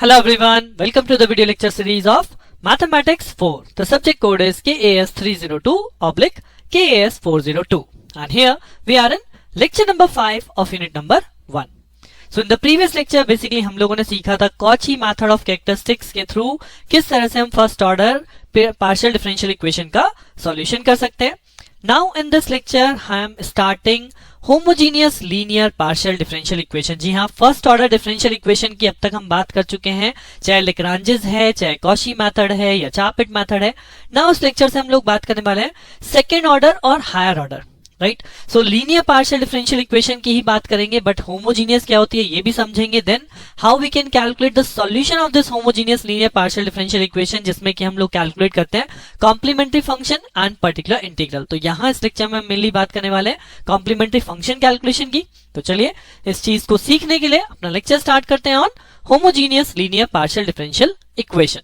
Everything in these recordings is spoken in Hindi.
Hello everyone, welcome to the video lecture series of Mathematics 4. The subject code is KAS302/KAS402 and here we are in lecture number 5 of unit number 1. So in the previous lecture basically हम लोगों ने सीखा था Cauchy method of characteristics के थ्रू किस तरह से हम first order partial differential equation का सॉल्यूशन कर सकते हैं. Now in this lecture I am starting homogeneous linear partial differential equation. जी हाँ, फर्स्ट ऑर्डर डिफरेंशियल इक्वेशन की अब तक हम बात कर चुके हैं, चाहे लेग्रांजेस है, चाहे कॉशी मेथड है या चापिट मेथड है. ना उस लेक्चर से हम लोग बात करने वाले हैं सेकेंड ऑर्डर और higher order, right. So linear partial differential equation की ही बात करेंगे, बट होमोजीनियस क्या होती है ये भी समझेंगे. Then how we can calculate the solution of this homogeneous linear partial differential equation, जिसमें कि हम लोग कैलकुलेट करते हैं complementary function and particular integral. तो यहाँ इस लेक्चर में मेनली बात करने वाले हैं कॉम्प्लीमेंट्री फंक्शन कैलकुलेशन की. तो चलिए इस चीज को सीखने के लिए अपना लेक्चर स्टार्ट करते हैं on homogeneous linear partial differential equation.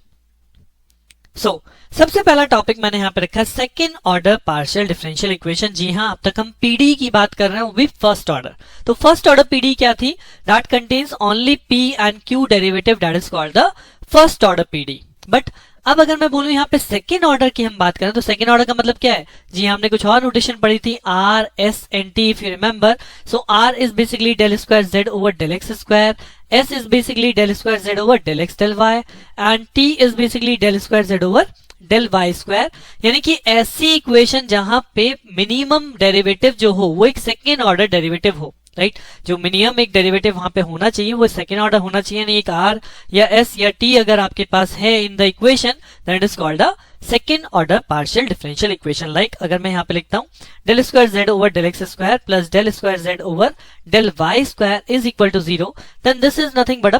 So सबसे पहला टॉपिक मैंने यहाँ पे रखा है second order partial differential equation. जी हाँ, अब तक हम पीडी की बात कर रहे हैं विद फर्स्ट ऑर्डर. तो फर्स्ट ऑर्डर पीडी क्या थी? That contains only P and Q derivative, that is called the first order PD. But अब अगर मैं बोलूं यहाँ पे सेकेंड ऑर्डर की हम बात करें तो सेकेंड ऑर्डर का मतलब क्या है? जी हाँ, हमने कुछ और नोटेशन पढ़ी थी, R S N T, if you remember. So R is basically del square Z over del x square, S is basically del square Z over del x del Y and T is basically del square Z over del Y square. यानी कि ऐसी इक्वेशन जहां पे मिनिमम डेरिवेटिव जो हो वो एक सेकेंड ऑर्डर डेरिवेटिव हो, राइट. जो मिनिमम एक डेरिवेटिव वहां पे होना चाहिए वो सेकेंड ऑर्डर होना चाहिए, नहीं एक आर या एस या टी अगर आपके पास है in the equation that is called a second order partial differential equation. Like अगर मैं यहाँ पे लिखता हूँ del square Z over del x square plus del square Z over del Y square is equal to 0, then this is nothing but a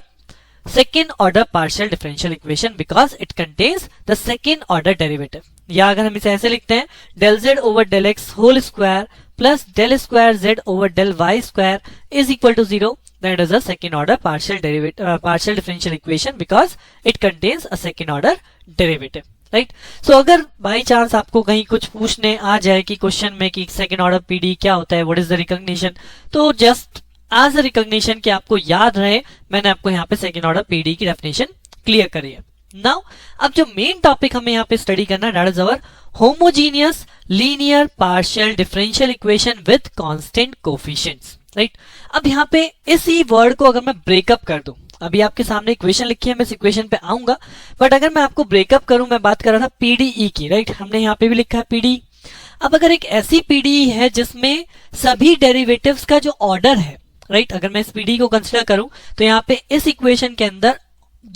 second order partial differential equation because it contains the second order derivative. या अगर हम इसे ऐसे लिखते हैं del z over del x whole square plus del square z over del y square is equal to 0, that is a second order partial differential equation because it contains a second order derivative, right. So अगर बाई चांस आपको कहीं कुछ पूछने आ जाए कि क्वेश्चन में कि सेकेंड ऑर्डर पीडी क्या होता है, व्हाट इज द रिकॉग्निशन, तो जस्ट एज अ रिकॉग्निशन कि आपको याद रहे मैंने आपको यहाँ पे सेकेंड ऑर्डर पीडी की डेफिनेशन क्लियर करी है. नाउ अब जो मेन टॉपिक हमें यहाँ पे स्टडी करना है that is our homogeneous linear partial differential equation with constant coefficients, right. अब यहाँ पे इसी वर्ड को अगर मैं ब्रेकअप कर दूं, अभी आपके सामने इक्वेशन लिखी है, मैं इस इक्वेशन पे आऊंगा, बट अगर मैं आपको ब्रेकअप करूं, मैं बात कर रहा था पीडीई की, राइट. हमने यहाँ पे भी लिखा है पीडी. अब अगर एक ऐसी पीडीई है जिसमें सभी डेरिवेटिव्स का जो ऑर्डर है, राइट, अगर मैं इस पीडी को कंसिडर करूं तो यहाँ पे इस इक्वेशन के अंदर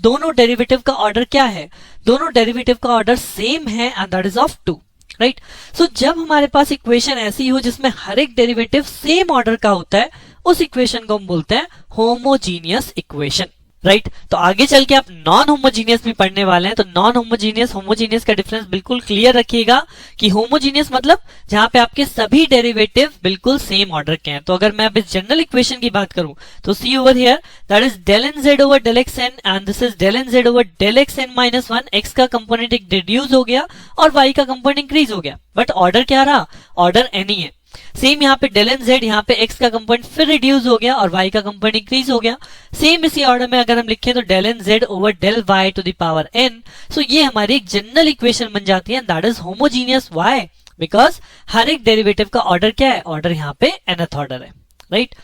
दोनों डेरिवेटिव का ऑर्डर क्या है? दोनों डेरिवेटिव का ऑर्डर सेम है and that is of 2, right. So जब हमारे पास इक्वेशन ऐसी हो जिसमें हर एक डेरिवेटिव सेम ऑर्डर का होता है, उस इक्वेशन को हम बोलते हैं होमोजीनियस इक्वेशन, राइट. तो आगे चल के आप नॉन होमोजीनियस भी पढ़ने वाले हैं, तो नॉन होमोजीनियस होमोजीनियस का डिफरेंस बिल्कुल क्लियर रखिएगा कि होमोजीनियस मतलब जहां पे आपके सभी डेरिवेटिव बिल्कुल सेम ऑर्डर के हैं. तो अगर मैं अब इस जनरल इक्वेशन की बात करूं तो see over here that is del n z over del x n and this is del n z over del x n minus 1. X का कंपोनेंट एक रिड्यूस हो गया और वाई का कंपोनेंट इंक्रीज हो गया, बट ऑर्डर क्या रहा? ऑर्डर एन ही है. सेम यहाँ पे डेल एन जेड, यहाँ पे एक्स का कंपोनेंट फिर रिड्यूस हो गया और वाई का कंपोनेंट इंक्रीज हो गया. सेम इसी ऑर्डर में अगर हम लिखें तो del n z over del y to the power n. So ये हमारी एक जनरल इक्वेशन बन जाती है, that is homogeneous. Why? Because हर एक डेरिवेटिव का ऑर्डर क्या है? ऑर्डर यहाँ पे nth ऑर्डर है, right.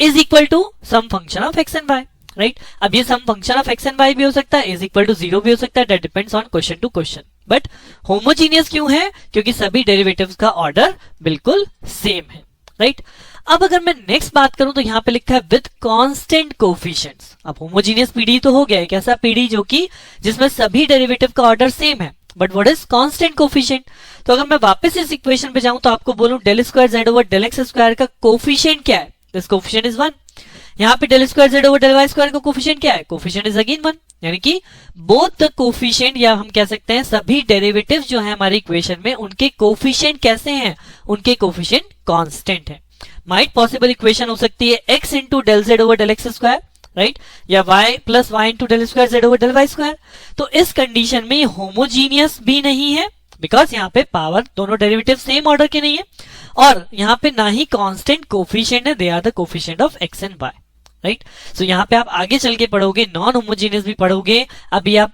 Is equal to some function of x and y, right. अब ये some function of x and y भी हो सकता है, इज इक्वल टू 0 भी हो सकता है, that depends on question to question. But homogeneous क्यों है? क्योंकि सभी डेरिवेटिव्स का ऑर्डर बिल्कुल सेम है, राइट. अब अगर मैं नेक्स्ट बात करूं तो यहाँ पे लिखा है विद कांस्टेंट कोफिशिएंट्स. अब होमोजीनियस पीडी तो हो गया, एक ऐसा पीडी जो कि जिसमें सभी डेरिवेटिव का ऑर्डर सेम है, but what is constant coefficient? तो अगर मैं वापस इस इक्वेशन पे जाऊं तो आपको बोलूं del square Z over del x square का कोफिशिएंट क्या है? This coefficient is 1. यहाँ पे del square Z over del Y square का कोफिशिएंट क्या है? Coefficient is again 1. यानी कि बोथ द कोफिशिएंट, या हम कह सकते हैं सभी डेरिवेटिव जो है हमारी इक्वेशन में उनके कोफिशिएंट कैसे हैं? उनके कोफिशिएंट कांस्टेंट है. माइट पॉसिबल इक्वेशन हो सकती है x into del Z over del x square, right, या y plus Y into del square Z over del Y square. तो इस कंडीशन में होमोजीनियस भी नहीं है बिकॉज यहाँ पे पावर दोनों डेरिवेटिव सेम ऑर्डर के नहीं है, और यहाँ पे ना ही कांस्टेंट कोफिशिएंट है, they are the coefficient of x and y, right. So यहाँ पे आप आगे चल के पढ़ोगे, नॉन होमोजीनियस भी पढ़ोगे, अभी आप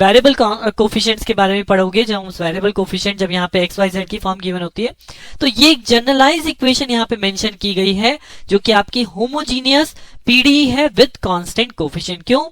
वेरिएबल कोफिशिएंट्स के बारे में पढ़ोगे, जब उस वेरिएबल कोफिशिएंट जब यहाँ पे एक्स वाई जेड की फॉर्म गिवन होती है, तो ये एक जनरलाइज इक्वेशन यहाँ पे मेंशन की गई है जो कि आपकी होमोजीनियस पीडी है विद कांस्टेंट कोफिशिएंट। क्यों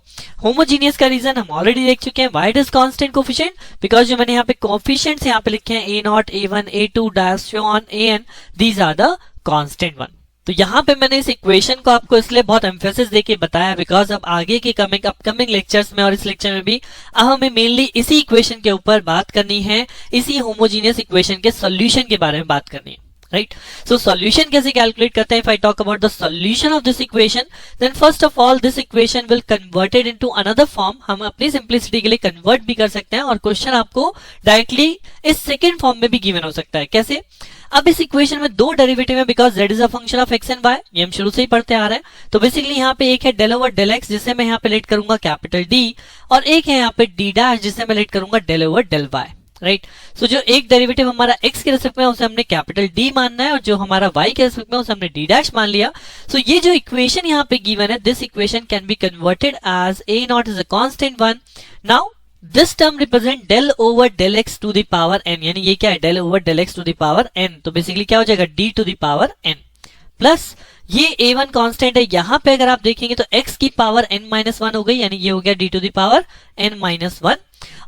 होमोजीनियस का रीजन हम ऑलरेडी देख चुके हैं। Why is constant coefficient? Because जो मैंने यहाँ पे कोफिशिएंट्स यहाँ पे लिखे हैं A0, A1, A2 dash so on AN, these are the constant one. तो यहाँ पे मैंने इस इक्वेशन को आपको इसलिए बहुत एम्फेसिस देके बताया बिकॉज अब आगे के अपकमिंग लेक्चर्स में और इस लेक्चर में भी अब हमें मेनली इसी इक्वेशन के ऊपर बात करनी है, इसी होमोजीनियस इक्वेशन के सॉल्यूशन के बारे में बात करनी है, राइट। सो सॉल्यूशन कैसे कैलकुलेट करते हैं? If I talk about the solution of this equation, then first of all this equation will converted into another form. हम अपनी सिंप्लिसिटी के लिए कन्वर्ट भी कर सकते हैं और क्वेश्चन आपको डायरेक्टली इस सेकेंड फॉर्म में भी गिवन हो सकता है। कैसे? अब इस इक्वेशन में दो डेरिवेटिव है because z is a function of x and y, ये हम शुरू से ही पढ़ते आ रहे हैं। तो बेसिकली यहाँ पे एक है डेल ओवर डेल x जिसे मैं यहाँ पे लेट करूंगा कैपिटल D, और एक है यहाँ पे d डैश जिसे मैं लेट करूंगा del over del y, right. So जो एक डेरिवेटिव हमारा x के रेस्पेक्ट में उसे हमने कैपिटल D मानना है और जो हमारा y के रेस्पेक्ट में उसे हमने d डैश मान लिया। सो ये जो इक्वेशन यहाँ पे गिवन है, this equation can be converted as a0 is a constant one. Now this term represent del over del X to the power n, यानी ये क्या है? Del over del X to the power n। तो बेसिकली क्या हो जाएगा? d to the power n plus ये a1 कांस्टेंट है, यहाँ पे अगर आप देखेंगे तो x की पावर n माइनस वन हो गई, यानी ये हो गया d to the power n minus one.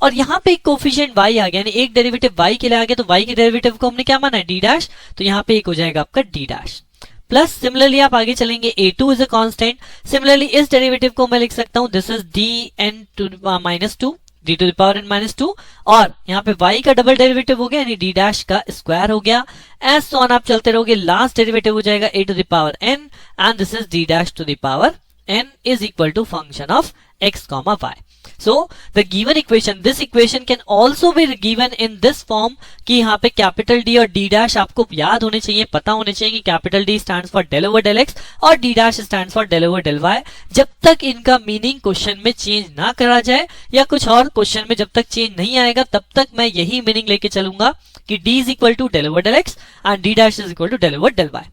और यहाँ पे एक कोफिशिएंट y आ गया, यानी एक डेरिवेटिव y के लिए आ गया, तो y के डेरिवेटिव को हमने क्या माना है? d डैश, तो यहाँ पे एक हो जाएगा आपका d डैश प्लस सिमिलरली आप आगे चलेंगे a2 is a constant. Similarly इस डेरिवेटिव को मैं लिख सकता हूं this is dn to minus two, d to the power n minus two, और यहाँ पे y का डबल डेरिवेटिव हो गया यानी d डैश का स्क्वायर हो गया। एज सो ऑन आप चलते रहोगे, लास्ट डेरिवेटिव हो जाएगा a to the power n and this is d dash to the power n is equal to function of x comma y। So the given equation, this equation can also be given in this form कि यहाँ पे कैपिटल D और D डैश आपको याद होने चाहिए, पता होने चाहिए कि capital D stands for del over del x और D dash stands for del over del y। जब तक इनका मीनिंग क्वेश्चन में चेंज ना करा जाए या कुछ और क्वेश्चन में जब तक चेंज नहीं आएगा तब तक मैं यही मीनिंग लेके चलूंगा कि D is equal to del over del x and D dash is equal to del over del y।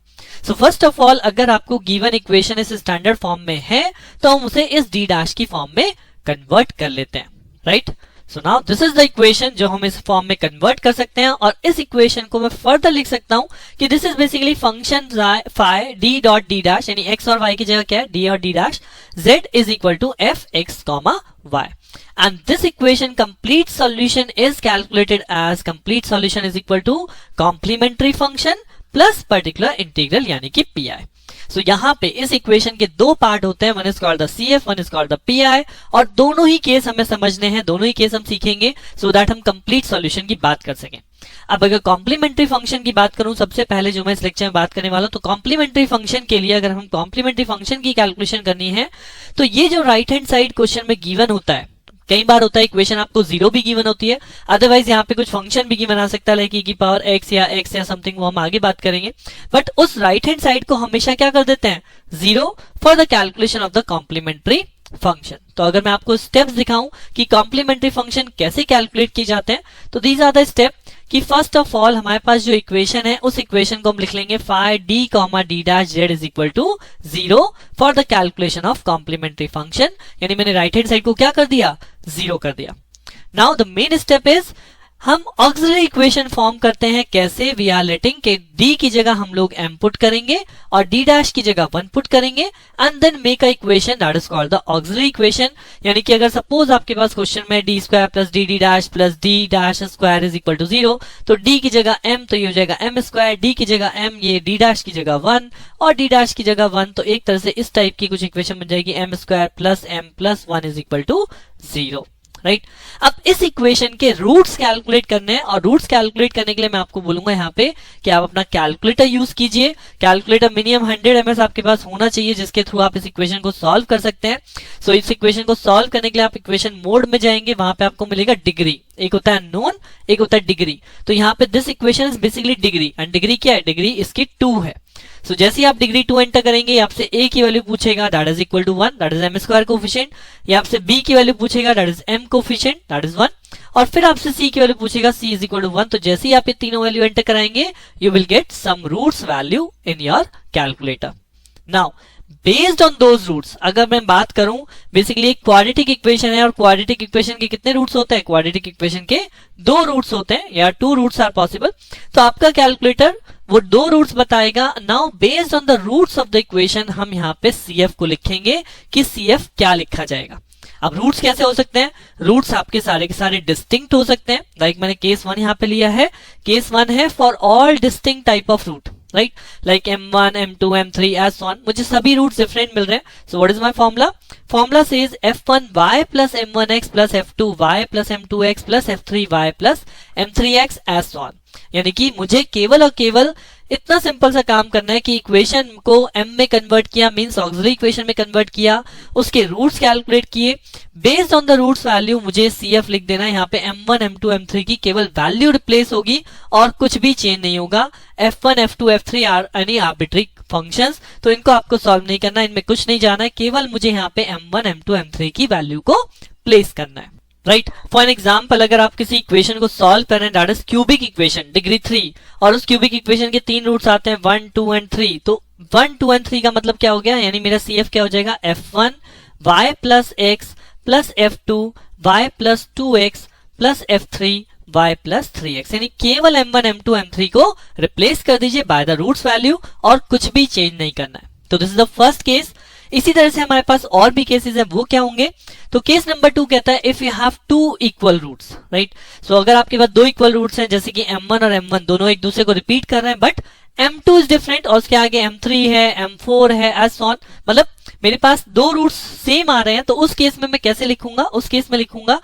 So first of all अगर आपको गिवन इक्वेशन इस स्टैंडर्ड फॉर्म में है तो हम उसे इस D डैश की फॉर्म में कन्वर्ट कर लेते हैं, right. So now this is the equation जो हम इस फॉर्म में कन्वर्ट कर सकते हैं, और इस इक्वेशन को मैं फर्दर लिख सकता हूं कि this is basically function phi d dot d dash, यानी x और y की जगह क्या है? d और d dash, z is equal to f x comma y, and this equation complete solution is calculated as complete solution is equal to complementary function plus particular integral यानी कि pi। सो यहाँ पे इस इक्वेशन के दो पार्ट होते हैं, one is called the CF, one is called the PI, और दोनों ही केस हमें समझने हैं, दोनों ही केस हम सीखेंगे सो दैट हम कंप्लीट सॉल्यूशन की बात कर सकें। अब अगर कॉम्प्लीमेंट्री फंक्शन की बात करूं सबसे पहले जो मैं इस लेक्चर में बात करने वाला हूं, तो कॉम्प्लीमेंट्री फंक्शन के लिए अगर हम कॉम्प्लीमेंट्री फंक्शन की कैलकुलेशन करनी है तो ये जो राइट हैंड साइड क्वेश्चन में गिवन होता है, कई बार होता है इक्वेशन आपको जीरो भी गिवन होती है, अदरवाइज यहाँ पे कुछ फंक्शन भी गिवन आ सकता है लाइक e की पावर x या समथिंग, वो हम आगे बात करेंगे। बट उस राइट हैंड साइड को हमेशा क्या कर देते हैं? Zero for the calculation of the complementary function. तो अगर मैं आपको स्टेप्स दिखाऊं कि कॉम्प्लीमेंट्री फंक्शन कैसे कैलकुलेट किए जाते हैं, तो दीज आर द स्टेप कि फर्स्ट ऑफ ऑल हमारे पास जो इक्वेशन है उस इक्वेशन को हम लिख लेंगे phi d comma d dash z is equal to zero for the calculation of complementary function, यानी मैंने राइट हैंड साइड को क्या कर दिया? जीरो कर दिया। Now the main step is हम ऑक्सिलरी इक्वेशन फॉर्म करते हैं। कैसे? वी आर लेटिंग के d की जगह हम लोग m पुट करेंगे और d डैश की जगह 1 पुट करेंगे and then make a equation that is called the auxiliary equation. यानी कि अगर सपोज आपके पास क्वेश्चन में d square plus d dash plus d dash square is equal to 0, तो d की जगह m तो ये हो जाएगा m स्क्वायर, d की जगह m, ये d डैश की जगह 1 और d डैश की जगह 1, तो एक तरह से इस टाइप की कुछ इक्वेशन बन जाएगी m square plus m plus 1 is equal to 0, right. अब इस इक्वेशन के रूट्स कैलकुलेट करने हैं, और रूट्स कैलकुलेट करने के लिए मैं आपको बोलूंगा यहाँ पे कि आप अपना कैलकुलेटर यूज कीजिए। कैलकुलेटर मिनिमम 100 ms आपके पास होना चाहिए जिसके थ्रू आप इस इक्वेशन को सॉल्व कर सकते हैं। सो इस इक्वेशन को सॉल्व करने के लिए आप इक्वेशन मोड में जाएंगे, वहां पे आपको मिलेगा डिग्री, एक होता है नोन, एक होता है डिग्री। तो यहाँ पे this equation is basically degree, and degree क्या है? डिग्री इसकी 2 है। सो जैसे ही आप डिग्री 2 एंटर करेंगे आपसे a की वैल्यू पूछेगा that is equal to 1, that is m square coefficient, या आपसे b की वैल्यू पूछेगा that is m coefficient that is 1, और फिर आपसे c की वैल्यू पूछेगा c इज इक्वल टू 1। तो जैसे ही आप ये तीनों वैल्यू एंटर कराएंगे you will get some roots value in your calculator. Now based on those roots. अगर मैं बात करूं, बेसिकली एक क्वाड्रेटिक इक्वेशन है और क्वाड्रेटिक इक्वेशन के कितने रूट्स होते हैं? क्वाड्रेटिक इक्वेशन के 2 रूट्स होते हैं या 2 रूट्स आर पॉसिबल। तो आपका कैलकुलेटर वो 2 रूट्स बताएगा। Now based on the roots of the equation हम यहाँ पे CF को लिखेंगे कि CF क्या लिखा जाएगा। अब रूट्स कैसे हो सकते हैं? रूट्स आपके सारे के सारे डिस्टिंक्ट हो सकते हैं। लाइक मैंने केस 1 यहाँ पे लिया है। केस 1 है for all distinct type of root, right, like M1, M2, M3 as on, मुझे सभी रूट्स डिफरेंट मिल रहे हैं। सो what is my formula? Formula says F1y plus M1x plus F2y plus M2x plus F3y plus M3x as on। यानी कि मुझे केवल और केवल इतना सिंपल सा काम करना है कि इक्वेशन को m में कन्वर्ट किया, मींस ऑक्सिलरी इक्वेशन में कन्वर्ट किया, उसके रूट्स कैलकुलेट किए, based on the roots value मुझे CF लिख देना है। यहाँ पे M1, M2, M3 की केवल वैल्यू रिप्लेस होगी और कुछ भी चेंज नहीं होगा। F1, F2, F3 are any arbitrary functions, तो इनको आपको सॉल्व नहीं करना, इनमें कुछ नहीं जाना है, केवल मुझे यहाँ पे M1, M2, M3 की वैल्यू को प्लेस करना है, राइट। फॉर एन एग्जाम्पल, अगर आप किसी इक्वेशन को सॉल्व कर रहे हैं, that is cubic equation degree 3, और उस क्यूबिक इक्वेशन के 3 रूट्स आते हैं 1, 2 एंड 3, तो 1, 2 एंड 3 का मतलब क्या हो गया? यानी मेरा CF क्या हो जाएगा? F1 y plus x plus F2 y plus 2x plus F3 y plus 3x। यानी केवल M1, M2, M3 को रिप्लेस कर दीजिए बाय द रूट्स वैल्यू और कुछ भी चेंज नहीं करना है। तो this is the first case. इसी तरह से हमारे पास और भी केसेस है, वो क्या होंगे? तो केस नंबर 2 कहता है if you have 2 equal roots, right. So अगर आपके पास 2 इक्वल रूट्स हैं, जैसे कि M1 और M1 दोनों एक दूसरे को रिपीट कर रहे हैं, बट M2 इज डिफरेंट और उसके आगे M3 है, M4 है, एज ऑन, मतलब मेरे पास 2 रूट्स सेम आ रहे हैं, तो उस केस में मैं कैसे लिखूंगा? उस केस में लिखूंगा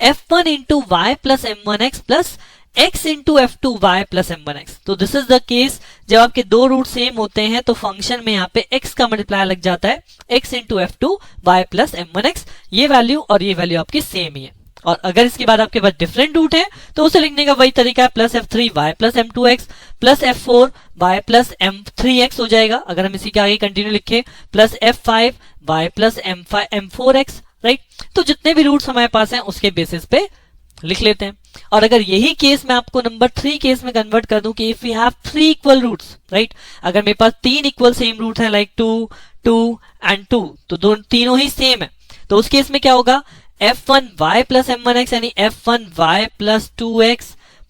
F1 into y plus M1x plus x into F2y plus M1x। तो दिस इज द केस जब आपके 2 रूट सेम होते हैं तो फंक्शन में यहाँ पे x का मल्टीप्लाई लग जाता है, x into F2y plus M1x। ये वैल्यू और ये वैल्यू आपकी सेम ही है। और अगर इसके बाद आपके पास डिफरेंट रूट है तो उसे लिखने का वही तरीका है, plus F3y plus M2x plus F4y plus M3x हो जाएगा। अगर हम इसी के आगे कंटिन्यू लिखें, plus F5y plus M4x, right. तो जितने भी रूट्स हमारे पास हैं उसके बेसिस पे लिख लेते हैं। और अगर यही केस मैं आपको नंबर 3 केस में कन्वर्ट कर दूं कि if you have 3 equal roots, right, अगर मेरे पास 3 इक्वल सेम रूट है, लाइक 2, 2 एंड 2, तो तीनों ही सेम है, तो उस केस में क्या होगा? F1y प्लस M1x यानी F1y plus 2x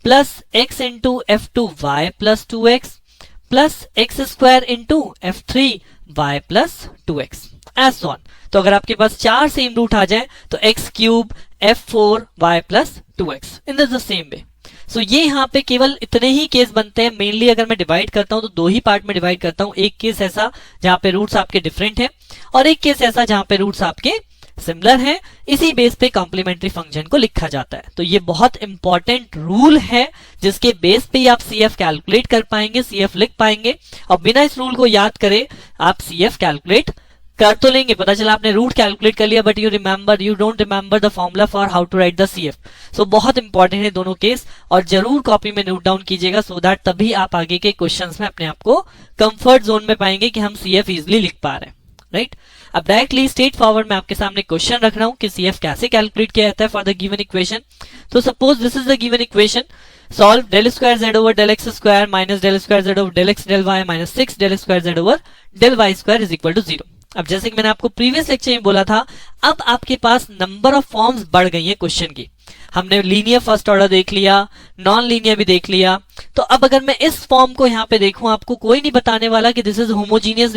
plus x into F2y plus 2x plus x square into F3y plus 2x as on. तो अगर आपके पास 4 सेम रूट आ जाए तो x cube F4y plus 2x in the same way. So ये यहाँ पे केवल इतने ही केस बनते हैं। मेनली अगर मैं डिवाइड करता हूँ तो 2 ही पार्ट में डिवाइड करता हूँ। एक केस ऐसा जहाँ पे रूट्स आपके डिफरेंट हैं और एक केस ऐसा जहाँ पे रूट्स आपके सिमिलर हैं। इसी बेस पे कॉम्प्लीमेंट्री फंक्शन को लिखा जाता है। तो ये बहुत इंपॉर्टेंट रूल है जिसके बेस पे आप CF कैलकुलेट कर पाएंगे, CF लिख पाएंगे। और बिना इस रूल को याद करे आप CF कैलकुलेट कर तो लेंगे, पता चला आपने रूट कैलकुलेट कर लिया but you don't remember the formula for how to write the CF। So बहुत इंपॉर्टेंट है दोनों केस और जरूर कॉपी में नोट डाउन कीजिएगा सो दैट तभी आप आगे के क्वेश्चंस में अपने आप को कंफर्ट जोन में पाएंगे कि हम CF इजिली लिख पा रहे हैं, राइट। अब डायरेक्टली स्ट्रेट फॉरवर्ड मैं आपके सामने क्वेश्चन रख रहा हूं कि CF कैसे कैलकुलेट किया जाता है फॉर द गिवन इक्वेशन। तो suppose this is the given equation, solve del square z over del x square minus del square z over del x del y minus 6 del square z over del y square is equal to 0। अब जैसे कि मैंने आपको प्रीवियस लेक्चर में बोला था, अब आपके पास नंबर ऑफ फॉर्म्स बढ़ गई है क्वेश्चन की। हमने लीनियर फर्स्ट ऑर्डर देख लिया, नॉन लीनियर भी देख लिया। तो अब अगर मैं इस फॉर्म को यहाँ पे देखूं, आपको कोई नहीं बताने वाला कि this is homogeneous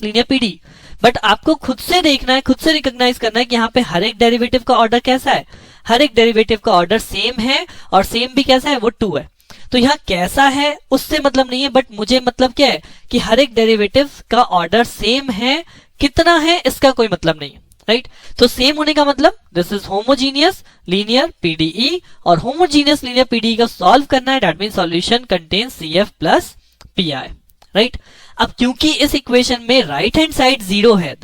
linear PD, but आपको खुद से देखना है, खुद से रिकॉग्नाइज करना है कि यहाँ पे हर एक डेरिवेटिव का ऑर्डर कैसा है। हर एक डेरिवेटिव का ऑर्डर सेम है और सेम भी कैसा है, वो 2 है। तो यहाँ कैसा है उससे मतलब नहीं है, बट मुझे मतलब क्या है कि हर एक डेरिवेटिव का ऑर्डर सेम है, कितना है इसका कोई मतलब नहीं है, राइट। तो सेम होने का मतलब this is homogeneous linear PDE और होमोजीनियस लीनियर पीडीई का सॉल्व करना है, that means solution contains CF plus PI, right. अब क्योंकि इस इक्वेशन में राइट हैंड साइड 0 है,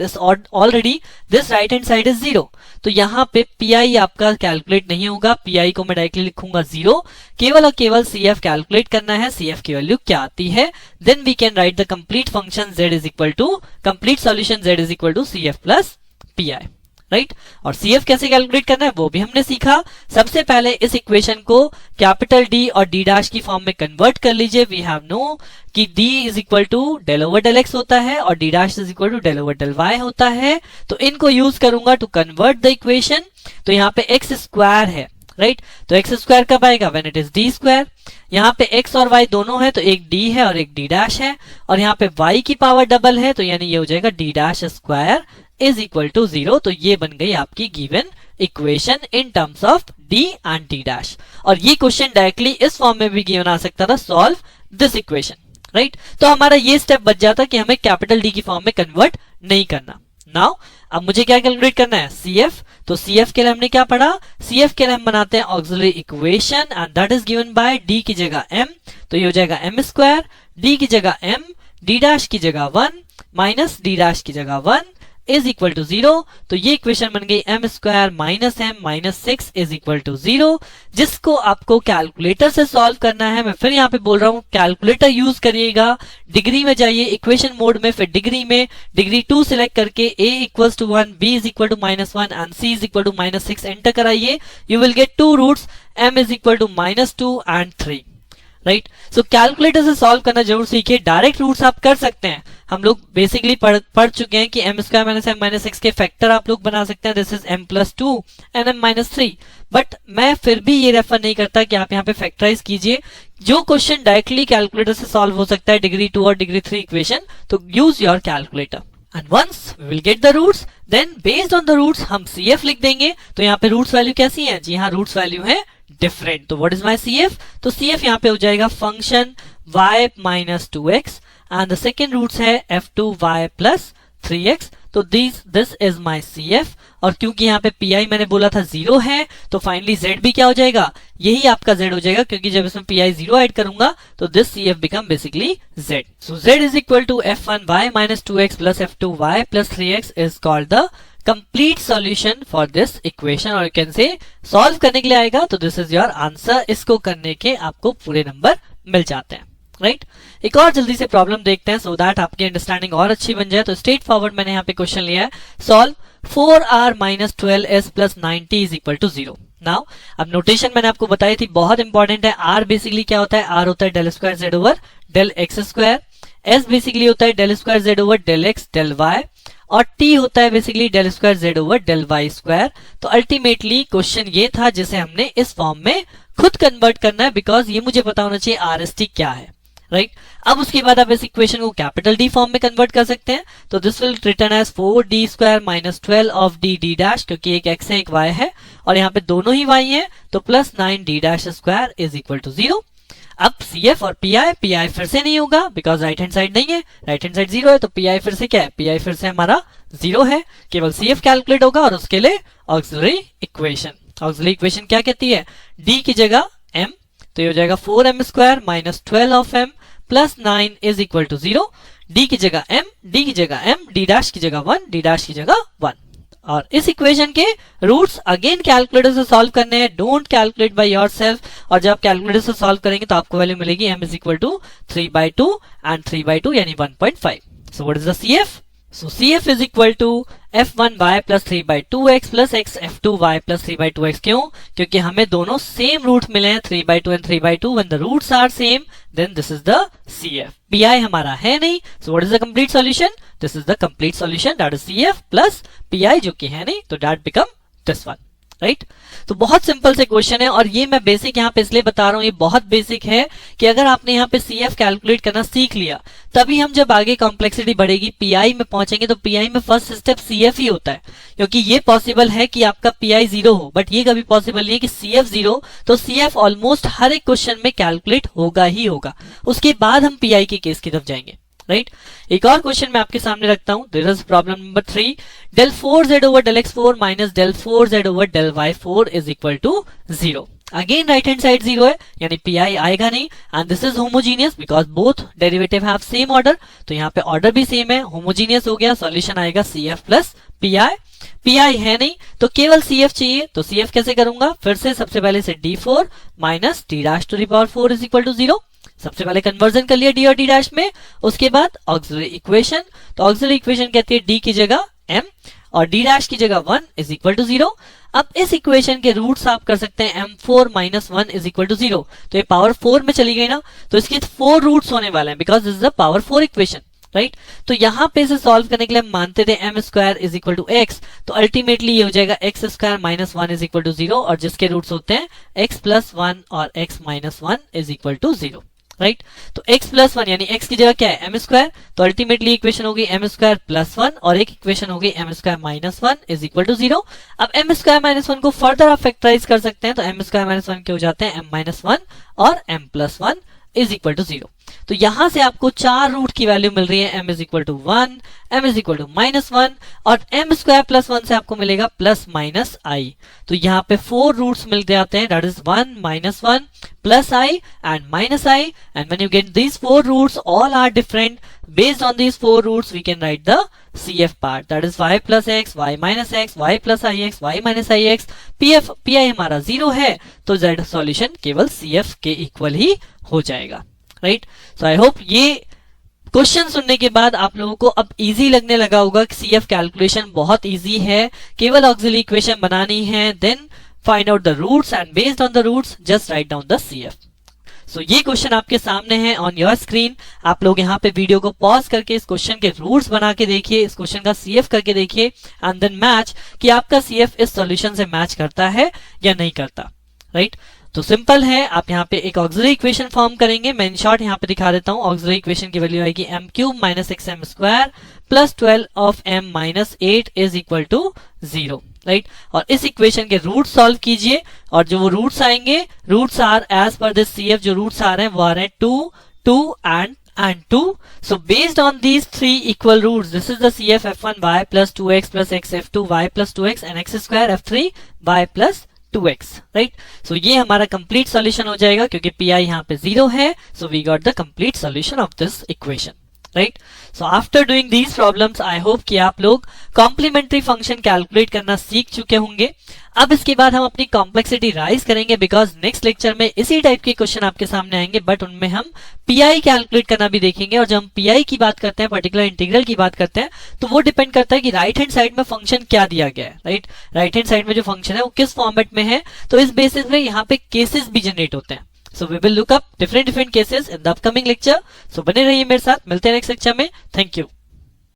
already this right hand side is 0, तो यहाँ पे PI आपका कैलकुलेट नहीं होगा। PI को मैं डायरेक्टली लिखूंगा 0, केवल और केवल CF कैलकुलेट करना है। CF की वैल्यू क्या आती है, then we can write the complete function z is equal to complete solution z is equal to CF plus PI, right. और CF कैसे कैलकुलेट करना है वो भी हमने सीखा। सबसे पहले इस इक्वेशन को कैपिटल D और D डैश की फॉर्म में कन्वर्ट कर लीजिए। वी हैव नो कि D is equal to del over del x होता है और D dash is equal to del over del y होता है। तो इनको यूज करूंगा टू कन्वर्ट द इक्वेशन। तो यहाँ पे एक्स स्क्वायर है, राइट। तो एक्स स्क्वायर कब आएगा? When it is D square. यहाँ पे एक्स और वाई दोनों है तो एक डी है और एक डी डैश है, और यहाँ पे वाई की पावर डबल है तो यानी ये हो जाएगा D dash square is equal to 0। तो ये बन गई आपकी given equation in terms of D and D dash. और ये क्वेश्चन डायरेक्टली इस फॉर्म में भी गिवन आ सकता था, सॉल्व दिस इक्वेशन, राइट। तो हमारा ये स्टेप बच जाता कि हमें कैपिटल डी की फॉर्म में कन्वर्ट नहीं करना। नाउ अब मुझे क्या कैलकुलेट करना है? CF। तो CF के लिए हमने क्या पढ़ा? CF के लिए हम बनाते हैं auxiliary equation and that is given by D की जगह M, तो ये हो जाएगा m स्क्वायर, D की जगह m, D डैश की जगह 1 माइनस D डैश की जगह 1 इज इक्वल टू 0। तो ये इक्वेशन बन गई m square minus m minus 6 is equal to 0, जिसको आपको कैलकुलेटर से सॉल्व करना है। मैं फिर यहाँ पे बोल रहा हूँ कैलकुलेटर यूज करिएगा। डिग्री में जाइए, इक्वेशन मोड में, फिर डिग्री में डिग्री 2 सिलेक्ट करके a equals to 1, b is equal to -1 and c is equal to -6 enter कराइए। You will get 2 roots, m is equal to -2 and 3, right. So calculator से सॉल्व करना जरूर सीखिए। डायरेक्ट रूट्स आप कर सकते हैं, हम लोग बेसिकली पढ़ चुके हैं कि m square minus m minus 6 के फैक्टर आप लोग बना सकते हैं। This is m plus 2 and m minus 3। But मैं फिर भी ये रेफर नहीं करता कि आप यहाँ पे फैक्टराइज कीजिए। जो क्वेश्चन डायरेक्टली कैलकुलेटर से सॉल्व हो सकता है, डिग्री 2 और डिग्री 3 इक्वेशन, तो use your calculator. And once we will get the roots, then based on the roots हम CF लिख देंगे। तो यहाँ पे रूट्स वैल्यू कैसी है? जी हाँ, रूट्स वैल्यू है डिफरेंट। तो व्हाट इज माय CF? तो CF यहाँ पे हो जाएगा function y minus 2x and the second roots है f2y प्लस 3x। तो दिस इज माय CF। और क्योंकि यहाँ पे PI मैंने बोला था 0 है, तो फाइनली Z भी क्या हो जाएगा? यही आपका Z हो जाएगा, क्योंकि जब इसमें PI 0 ऐड करूंगा तो this CF become basically Z। So Z is equal to f1y minus 2x plus f2y plus 3x is called the complete solution for this equation, और यू कैन से सॉल्व करने के लिए आएगा तो दिस इज योर आंसर। इसको करने के आपको पूरे नंबर मिल जाते हैं, राइट। एक और जल्दी से प्रॉब्लम देखते हैं सो दैट आपकी अंडरस्टैंडिंग और अच्छी बन जाए। तो स्ट्रेट फॉरवर्ड मैंने यहाँ पे क्वेश्चन लिया है, solve 4r minus 12s plus 90 is equal to 0। Now अब नोटेशन मैंने आपको बताई थी, बहुत इंपॉर्टेंट है। r बेसिकली क्या होता है? r होता है del square z over del x square, s basically होता है del square z over del x del y, और t होता है basically del square z over del Y square. तो अल्टीमेटली क्वेश्चन ये था जिसे हमने इस फॉर्म में खुद कन्वर्ट करना है, बिकॉज ये मुझे पता होना चाहिए RST क्या है, राइट। अब उसके बाद आप इस इक्वेशन को कैपिटल D फॉर्म में कन्वर्ट कर सकते हैं। तो this will return as 4d square minus 12 of d dash, क्योंकि एक x है एक y है और यहाँ पे दोनों ही y है, तो plus 9d dash square is equal to 0। अब CF और PI फिर से नहीं होगा बिकॉज राइट हैंड साइड नहीं है, राइट हैंड साइड 0 है, तो PI फिर से क्या है? PI फिर से हमारा 0 है, केवल CF कैलकुलेट होगा और उसके लिए ऑक्सिलरी इक्वेशन। ऑक्सिलरी इक्वेशन क्या कहती है? D की जगह M, तो ये हो जाएगा 4m square minus 12 of m plus 9 is equal to 0। D की जगह M, D की जगह M, D डैश की जगह 1, D डैश की जगह 1। और इस इक्वेशन के रूट्स अगेन कैलकुलेटर से सॉल्व करने हैं, डोंट कैलकुलेट बाय योरसेल्फ। और जब आप कैलकुलेटर से सॉल्व करेंगे तो आपको वैल्यू मिलेगी m is equal to 3/2 and 3/2 यानी 1.5। So what is the CF? So CF is equal to f1y plus 3/2x plus x f2y plus 3/2x। क्यों? क्योंकि हमें दोनों सेम रूट्स मिले हैं 3/2 and 3/2। When the roots are same then this is the CF। PI हमारा है नहीं, so what is the complete solution? This is the complete solution, that is CF plus PI, जो कि है नहीं, तो that become this one, right. तो बहुत सिंपल से क्वेश्चन है, और ये मैं बेसिक यहाँ पे इसलिए बता रहा हूँ, ये बहुत बेसिक है कि अगर आपने यहाँ पे CF कैलकुलेट करना सीख लिया, तभी हम जब आगे कॉम्प्लेक्सिटी बढ़ेगी PI में पहुंचेंगे तो PI में फर्स्ट स्टेप CF ही होता है। क्योंकि ये पॉसिबल है कि आपका PI 0 हो, बट ये कभी पॉसिबल नहीं है कि CF 0। तो CF ऑलमोस्ट हर एक क्वेश्चन में कैलकुलेट होगा ही होगा, उसके बाद हम PI के केस की तरफ जाएंगे, राइट। एक और क्वेश्चन मैं आपके सामने रखता हूं, this is problem number 3। del 4z over del x4 minus del 4z over del y4 is equal to 0। Again right hand side 0 है, यानी PI आएगा नहीं, and this is homogeneous because both derivative have same order. तो यहाँ पे ऑर्डर भी सेम है, होमोजीनियस हो गया, सॉल्यूशन आएगा CF प्लस PI। PI है नहीं तो केवल CF चाहिए, तो CF कैसे करूंगा? फिर से सबसे पहले से d4 minus d dash to the power 4 is equal to 0। सबसे पहले कन्वर्जन कर लिया D और D डैश में, उसके बाद ऑक्सिलरी इक्वेशन। तो ऑक्सिलरी इक्वेशन कहती है D की जगह M और d डैश की जगह 1 इज इक्वल टू 0। अब इस इक्वेशन के रूट्स आप कर सकते हैं m4 minus 1 is equal to 0। तो ये पावर 4 में चली गई ना, तो इसके 4 रूट्स होने वाले हैं because this is a power 4 equation, right. तो यहां पे इसे सॉल्व करने के लिए हम मानते थे m square is equal to x, तो अल्टीमेटली ये हो जाएगा x square minus 1 is equal to 0 और जिसके रूट्स होते हैं x प्लस 1 और x minus 1 is equal to 0, right. तो x प्लस 1 यानी x की जगह क्या है m स्क्वायर, तो अल्टीमेटली इक्वेशन होगी m स्क्वायर प्लस 1 और एक इक्वेशन होगी m square minus 1 is equal to 0। अब m स्क्वायर माइनस 1 को फर्दर आप फैक्टराइज कर सकते हैं, तो m स्क्वायर माइनस 1 के हो जाते हैं m माइनस 1 और m plus 1 is equal to 0। तो यहां से आपको 4 रूट की वैल्यू मिल रही है m is equal to 1, m is equal to minus 1 और m स्क्वायर प्लस 1 से आपको मिलेगा प्लस माइनस i। तो यहाँ पे 4 रूट्स मिल जाते हैं, that is 1 minus 1 plus i and minus i, and when you get these 4 roots all are different, based on these 4 roots we can write the CF part, that is y plus x, y minus x, y plus ix, y minus ix, pi हमारा 0 है, तो z सॉल्यूशन केवल CF के इक्वल ही हो जाएगा, राइट। सो आई होप ये क्वेश्चन सुनने के बाद आप लोगों को अब इजी लगने लगा होगा कि CF कैलकुलेशन बहुत इजी है, केवल ऑक्सिलरी इक्वेशन बनानी है, then find out the roots and based on the roots just write down the CF। So ये क्वेश्चन आपके सामने है ऑन योर स्क्रीन, आप लोग यहाँ पे वीडियो को पॉज करके इस क्वेश्चन के रूट्स बना के देखिए, इस क्वेश्चन का CF करके देखिए एंड देन मैच कि आपका CF इस सॉल्यूशन से मैच करता है या नहीं करता, राइट। तो सिंपल है, आप यहाँ पे एक ऑक्सिलरी इक्वेशन फॉर्म करेंगे। मैं इन शॉर्ट यहाँ पे दिखा देता हूँ। ऑक्सिलरी इक्वेशन की वैल्यू आएगी m cube minus 6m square plus 12 of m minus 8 is equal to 0, right. और इस इक्वेशन के रूट सॉल्व कीजिए और जो वो रूट्स आएंगे, roots are as per this CF, जो रूट्स आ रहे हैं वो आ रहे हैं 2, 2 and 2. So based on these 3 equal roots, this is the CF f1 y plus 2x plus x f2 y plus 2x and x square f3 y plus 2x, right? So ये हमारा complete solution हो जाएगा क्योंकि pi यहाँ पे 0 है, so we got the complete solution of this equation, right? So after doing these problems, I hope कि आप लोग कॉम्प्लीमेंट्री फंक्शन कैलकुलेट करना सीख चुके होंगे। अब इसके बाद हम अपनी कॉम्प्लेक्सिटी राइज करेंगे बिकॉज नेक्स्ट लेक्चर में इसी टाइप के क्वेश्चन आपके सामने आएंगे, बट उनमें हम पीआई कैलकुलेट करना भी देखेंगे। और जब हम पीआई की बात करते हैं, पर्टिकुलर इंटीग्रल की बात करते हैं, तो वो डिपेंड करता है कि राइट हैंड साइड में फंक्शन क्या दिया गया है, राइट। राइट हैंड साइड में जो फंक्शन है वो किस फॉर्मेट में है, तो इस बेसिस पे यहाँ पे केसेस भी जनरेट होते हैं। So we will look up different cases in the upcoming lecture. So बने रहिए मेरे साथ, मिलते हैं नेक्स्ट लेक्चर में। Thank you.